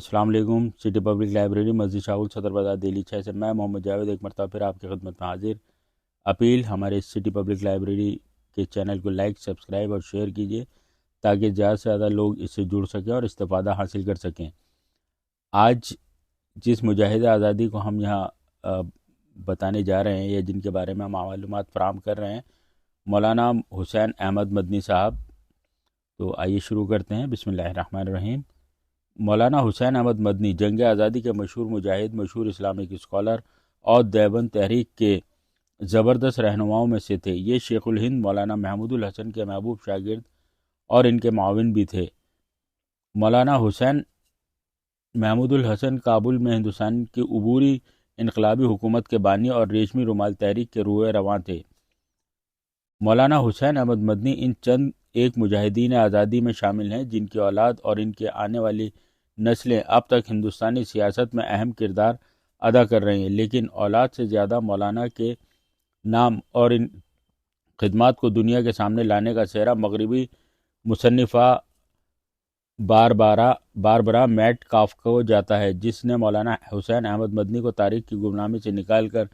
السلام علیکم۔ City public library مسجد شاہول صدر بازار دہلی 6 سے میں محمد جاوید ایک مرتبہ پھر آپ کی خدمت میں حاضر۔ اپیل ہمارے سٹی پبلک لائبریری کے چینل کو لائک، سبسکرائب اور شیئر کیجیے تاکہ زیادہ سے زیادہ لوگ اس سے جڑ سکیں اور استفادہ حاصل کر سکیں۔ آج جس مجاہد آزادی کو ہم یہاں بتانے جا رہے ہیں یا جن کے بارے میں ہم معلومات فراہم کر رہے ہیں، مولانا حسین احمد مدنی صاحب۔ تو آئیے شروع کرتے ہیں۔ بسم اللہ الرحمن الرحیم۔ مولانا حسین احمد مدنی جنگ آزادی کے مشہور مجاہد، مشہور اسلامک اسکالر اور دیوبند تحریک کے زبردست رہنماؤں میں سے تھے۔ یہ شیخ الہند مولانا محمود الحسن کے محبوب شاگرد اور ان کے معاون بھی تھے۔ مولانا حسین محمود الحسن کابل میں ہندوستان کی عبوری انقلابی حکومت کے بانی اور ریشمی رومال تحریک کے روح رواں تھے۔ مولانا حسین احمد مدنی ان چند ایک مجاہدین آزادی میں شامل ہیں جن کی اولاد اور ان کے آنے والی نسلیں اب تک ہندوستانی سیاست میں اہم کردار ادا کر رہی ہیں، لیکن اولاد سے زیادہ مولانا کے نام اور ان خدمات کو دنیا کے سامنے لانے کا سہرا مغربی مصنفہ باربرا میٹ کاف کو جاتا ہے، جس نے مولانا حسین احمد مدنی کو تاریخ کی گمنامی سے نکال کر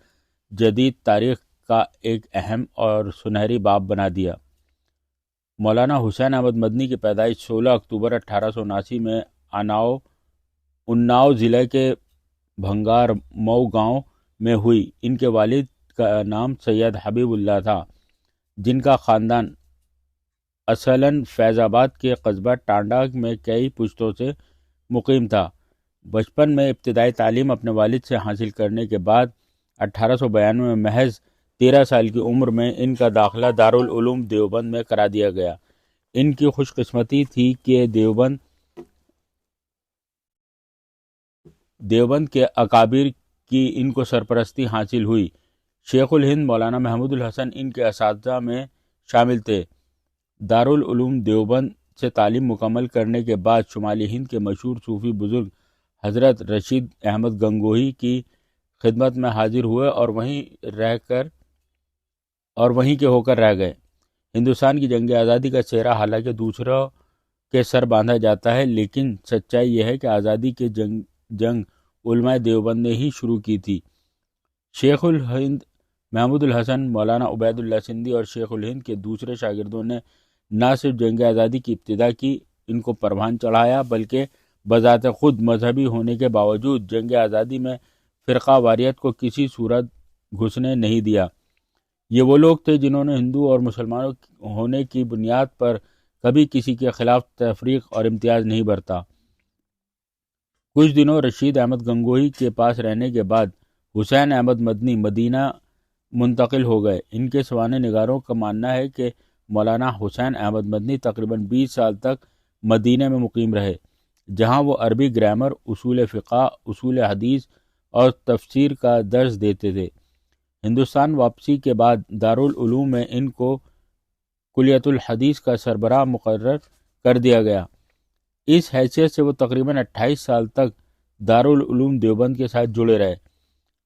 جدید تاریخ کا ایک اہم اور سنہری باب بنا دیا۔ مولانا حسین احمد مدنی کی پیدائش 16 اکتوبر 1879 میں اناؤ ضلع کے بھنگار مئو گاؤں میں ہوئی۔ ان کے والد کا نام سید حبیب اللہ تھا، جن کا خاندان اصلاً فیض آباد کے قصبہ ٹانڈا میں کئی پشتوں سے مقیم تھا۔ بچپن میں ابتدائی تعلیم اپنے والد سے حاصل کرنے کے بعد 1892 میں محض 13 سال کی عمر میں ان کا داخلہ دارالعلوم دیوبند میں کرا دیا گیا۔ ان کی خوش قسمتی تھی کہ دیوبند کے اکابر کی ان کو سرپرستی حاصل ہوئی۔ شیخ الہند مولانا محمود الحسن ان کے اساتذہ میں شامل تھے۔ دارالعلوم دیوبند سے تعلیم مکمل کرنے کے بعد شمالی ہند کے مشہور صوفی بزرگ حضرت رشید احمد گنگوہی کی خدمت میں حاضر ہوئے اور وہیں کے ہو کر رہ گئے۔ ہندوستان کی جنگ آزادی کا چہرہ حالانکہ دوسروں کے سر باندھا جاتا ہے، لیکن سچائی یہ ہے کہ آزادی کی جنگ علماء دیوبند نے ہی شروع کی تھی۔ شیخ الہند محمود الحسن، مولانا عبید اللہ سندھی اور شیخ الہند کے دوسرے شاگردوں نے نہ صرف جنگ آزادی کی ابتدا کی، ان کو پروان چڑھایا، بلکہ بذات خود مذہبی ہونے کے باوجود جنگ آزادی میں فرقہ واریت کو کسی صورت گھسنے نہیں دیا۔ یہ وہ لوگ تھے جنہوں نے ہندو اور مسلمانوں ہونے کی بنیاد پر کبھی کسی کے خلاف تفریق اور امتیاز نہیں برتا۔ کچھ دنوں رشید احمد گنگوہی کے پاس رہنے کے بعد حسین احمد مدنی مدینہ منتقل ہو گئے۔ ان کے سوانح نگاروں کا ماننا ہے کہ مولانا حسین احمد مدنی تقریباً 20 سال تک مدینہ میں مقیم رہے، جہاں وہ عربی گرامر، اصول فقہ، اصول حدیث اور تفسیر کا درس دیتے تھے۔ ہندوستان واپسی کے بعد دارالعلوم میں ان کو کلیۃ الحدیث کا سربراہ مقرر کر دیا گیا۔ اس حیثیت سے وہ تقریباً 28 سال تک دارالعلوم دیوبند کے ساتھ جڑے رہے۔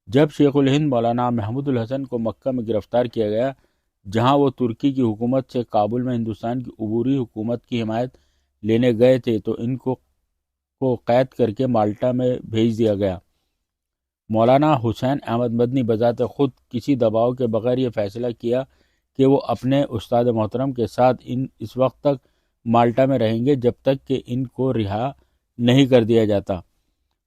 جب شیخ الہند مولانا محمود الحسن کو مکہ میں گرفتار کیا گیا، جہاں وہ ترکی کی حکومت سے کابل میں ہندوستان کی عبوری حکومت کی حمایت لینے گئے تھے، تو ان کو قید کر کے مالٹا میں بھیج دیا گیا۔ مولانا حسین احمد مدنی بذات خود کسی دباؤ کے بغیر یہ فیصلہ کیا کہ وہ اپنے استاد محترم کے ساتھ اس وقت تک مالٹا میں رہیں گے جب تک کہ ان کو رہا نہیں کر دیا جاتا۔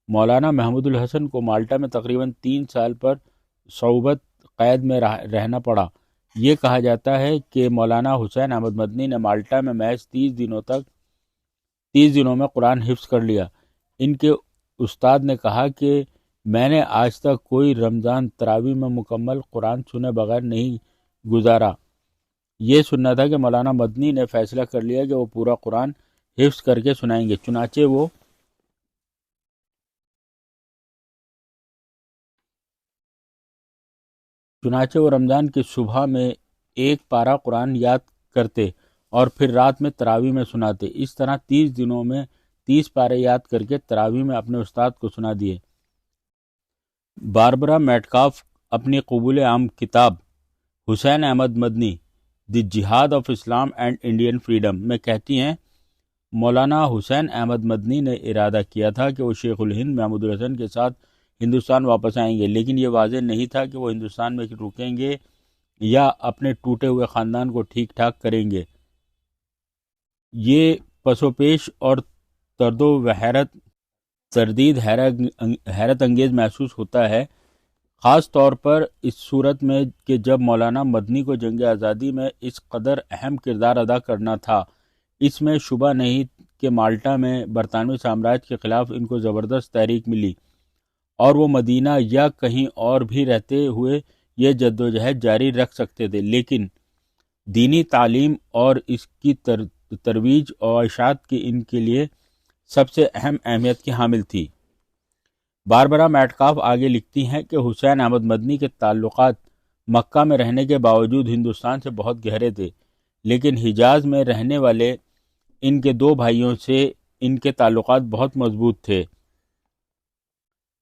مولانا محمود الحسن کو مالٹا میں تقریباً 3 سال پر صعوبت قید میں رہنا پڑا۔ یہ کہا جاتا ہے کہ مولانا حسین احمد مدنی نے مالٹا میں محض 30 دنوں میں قرآن حفظ کر لیا۔ ان کے استاد نے کہا کہ میں نے آج تک کوئی رمضان تراویح میں مکمل قرآن سنے بغیر نہیں گزارا۔ یہ سننا تھا کہ مولانا مدنی نے فیصلہ کر لیا کہ وہ پورا قرآن حفظ کر کے سنائیں گے۔ چنانچہ وہ رمضان کی صبح میں ایک پارہ قرآن یاد کرتے اور پھر رات میں تراویح میں سناتے۔ اس طرح 30 دنوں میں 30 پارے یاد کر کے تراویح میں اپنے استاد کو سنا دیے۔ باربرا میٹکاف اپنی قبول عام کتاب حسین احمد مدنی دی جہاد of Islam and Indian freedom میں کہتی ہیں، مولانا حسین احمد مدنی نے ارادہ کیا تھا کہ وہ شیخ الہند محمود الحسن کے ساتھ ہندوستان واپس آئیں گے، لیکن یہ واضح نہیں تھا کہ وہ ہندوستان میں رکیں گے یا اپنے ٹوٹے ہوئے خاندان کو ٹھیک ٹھاک کریں گے۔ یہ پس و پیش اور ترد و تردید حیرت انگیز محسوس ہوتا ہے، خاص طور پر اس صورت میں کہ جب مولانا مدنی کو جنگ آزادی میں اس قدر اہم کردار ادا کرنا تھا۔ اس میں شبہ نہیں کہ مالٹا میں برطانوی سامراج کے خلاف ان کو زبردست تحریک ملی اور وہ مدینہ یا کہیں اور بھی رہتے ہوئے یہ جدوجہد جاری رکھ سکتے تھے، لیکن دینی تعلیم اور اس کی ترویج اور اشاعت کی ان کے لیے سب سے اہم اہمیت کی حامل تھی۔ باربرا میٹکاف آگے لکھتی ہیں کہ حسین احمد مدنی کے تعلقات مکہ میں رہنے کے باوجود ہندوستان سے بہت گہرے تھے، لیکن حجاز میں رہنے والے ان کے دو بھائیوں سے ان کے تعلقات بہت مضبوط تھے۔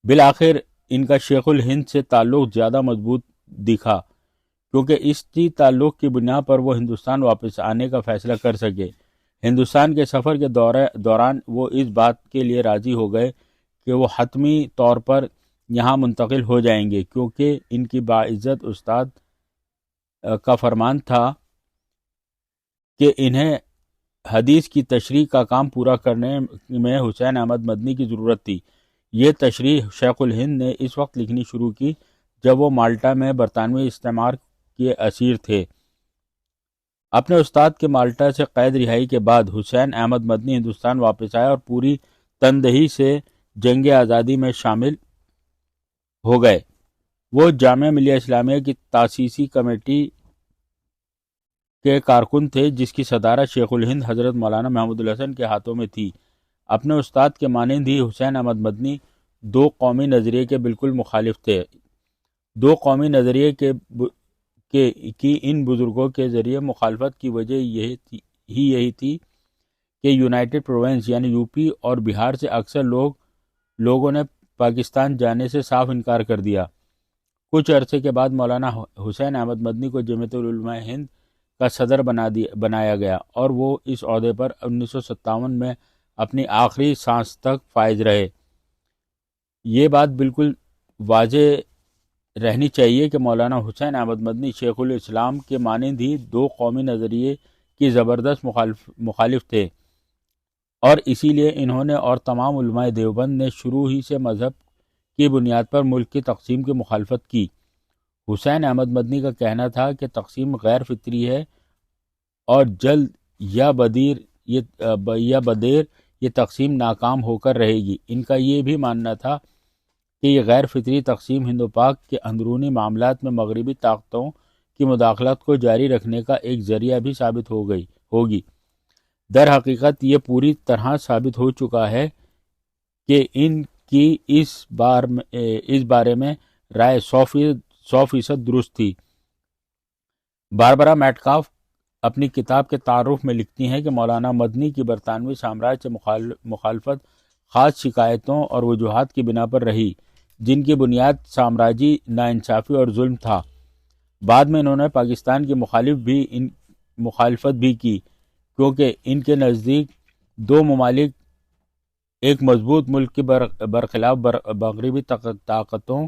بالآخر ان کا شیخ الہند سے تعلق زیادہ مضبوط دکھا، کیونکہ اسی تعلق کی بنا پر وہ ہندوستان واپس آنے کا فیصلہ کر سکے۔ ہندوستان کے سفر کے دوران وہ اس بات کے لیے راضی ہو گئے کہ وہ حتمی طور پر یہاں منتقل ہو جائیں گے، کیونکہ ان کی باعزت استاد کا فرمان تھا کہ انہیں حدیث کی تشریح کا کام پورا کرنے میں حسین احمد مدنی کی ضرورت تھی۔ یہ تشریح شیخ الہند نے اس وقت لکھنی شروع کی جب وہ مالٹا میں برطانوی استعمار کے اسیر تھے۔ اپنے استاد کے مالٹا سے قید رہائی کے بعد حسین احمد مدنی ہندوستان واپس آئے اور پوری تندہی سے جنگ آزادی میں شامل ہو گئے۔ وہ جامعہ ملیہ اسلامیہ کی تاسیسی کمیٹی کے کارکن تھے، جس کی صدارت شیخ الہند حضرت مولانا محمود الحسن کے ہاتھوں میں تھی۔ اپنے استاد کے مانند ہی حسین احمد مدنی دو قومی نظریے کے بالکل مخالف تھے۔ دو قومی نظریے کی ان بزرگوں کے ذریعے مخالفت کی وجہ یہی تھی کہ یونائٹڈ پروونس یعنی یو پی اور بہار سے اکثر لوگوں نے پاکستان جانے سے صاف انکار کر دیا۔ کچھ عرصے کے بعد مولانا حسین احمد مدنی کو جمعیت العلماء ہند کا صدر بنایا گیا اور وہ اس عہدے پر 1957 میں اپنی آخری سانس تک فائز رہے۔ یہ بات بالکل واضح رہنی چاہیے کہ مولانا حسین احمد مدنی شیخ الاسلام کے مانند ہی دو قومی نظریے کی زبردست مخالف تھے، اور اسی لیے انہوں نے اور تمام علماء دیوبند نے شروع ہی سے مذہب کی بنیاد پر ملک کی تقسیم کی مخالفت کی۔ حسین احمد مدنی کا کہنا تھا کہ تقسیم غیر فطری ہے اور جلد یا بدیر یہ تقسیم ناکام ہو کر رہے گی۔ ان کا یہ بھی ماننا تھا کہ یہ غیر فطری تقسیم ہند و پاک کے اندرونی معاملات میں مغربی طاقتوں کی مداخلت کو جاری رکھنے کا ایک ذریعہ بھی ثابت ہوگی۔ در حقیقت یہ پوری طرح ثابت ہو چکا ہے کہ ان کی اس بارے میں رائے 100% درست تھی۔ باربرا میٹکاف اپنی کتاب کے تعارف میں لکھتی ہیں کہ مولانا مدنی کی برطانوی سامراج سے مخالفت خاص شکایتوں اور وجوہات کی بنا پر رہی، جن کی بنیاد سامراجی ناانصافی اور ظلم تھا۔ بعد میں انہوں نے پاکستان کی مخالفت بھی کی، کیونکہ ان کے نزدیک دو ممالک ایک مضبوط ملک کے برخلاف مغربی طاقتوں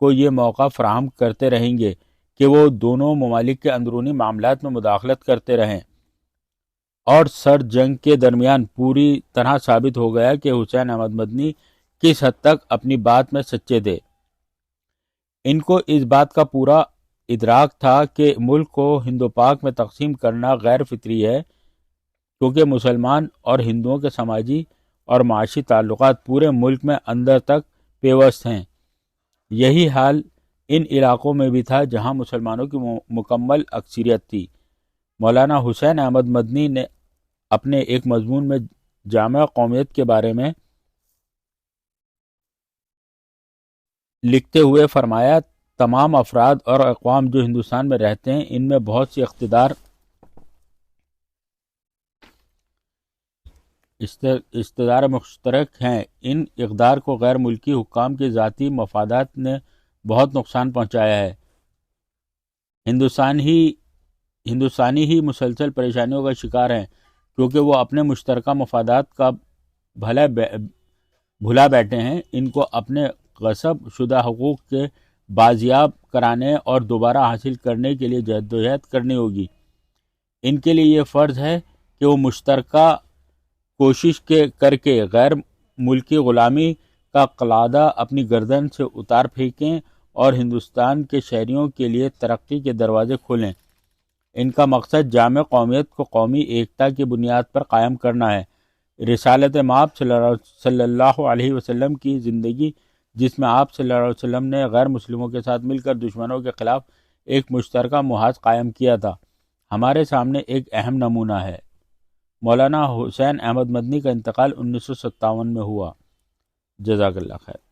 کو یہ موقع فراہم کرتے رہیں گے کہ وہ دونوں ممالک کے اندرونی معاملات میں مداخلت کرتے رہیں، اور سر جنگ کے درمیان پوری طرح ثابت ہو گیا کہ حسین احمد مدنی کس حد تک اپنی بات میں سچے تھے۔ ان کو اس بات کا پورا ادراک تھا کہ ملک کو ہند و پاک میں تقسیم کرنا غیر فطری ہے، کیونکہ مسلمان اور ہندوؤں کے سماجی اور معاشی تعلقات پورے ملک میں اندر تک پیوست ہیں۔ یہی حال ان علاقوں میں بھی تھا جہاں مسلمانوں کی مکمل اکثریت تھی۔ مولانا حسین احمد مدنی نے اپنے ایک مضمون میں جامع قومیت کے بارے میں لکھتے ہوئے فرمایا، تمام افراد اور اقوام جو ہندوستان میں رہتے ہیں ان میں بہت سی اقتدار مشترک ہیں۔ ان اقدار کو غیر ملکی حکام کے ذاتی مفادات نے بہت نقصان پہنچایا ہے۔ ہندوستانی ہی مسلسل پریشانیوں کا شکار ہیں، کیونکہ وہ اپنے مشترکہ مفادات کا بھلا بیٹھے ہیں۔ ان کو اپنے غصب شدہ حقوق کے بازیاب کرانے اور دوبارہ حاصل کرنے کے لیے جدوجہد کرنی ہوگی۔ ان کے لیے یہ فرض ہے کہ وہ مشترکہ کوشش کر کے غیر ملکی غلامی کا قلادہ اپنی گردن سے اتار پھینکیں اور ہندوستان کے شہریوں کے لیے ترقی کے دروازے کھولیں۔ ان کا مقصد جامع قومیت کو قومی ایکتا کی بنیاد پر قائم کرنا ہے۔ رسالت مآب صلی اللہ علیہ وسلم کی زندگی، جس میں آپ صلی اللہ علیہ وسلم نے غیر مسلموں کے ساتھ مل کر دشمنوں کے خلاف ایک مشترکہ محاذ قائم کیا تھا، ہمارے سامنے ایک اہم نمونہ ہے۔ مولانا حسین احمد مدنی کا انتقال 1957 میں ہوا۔ جزاک اللہ خیر۔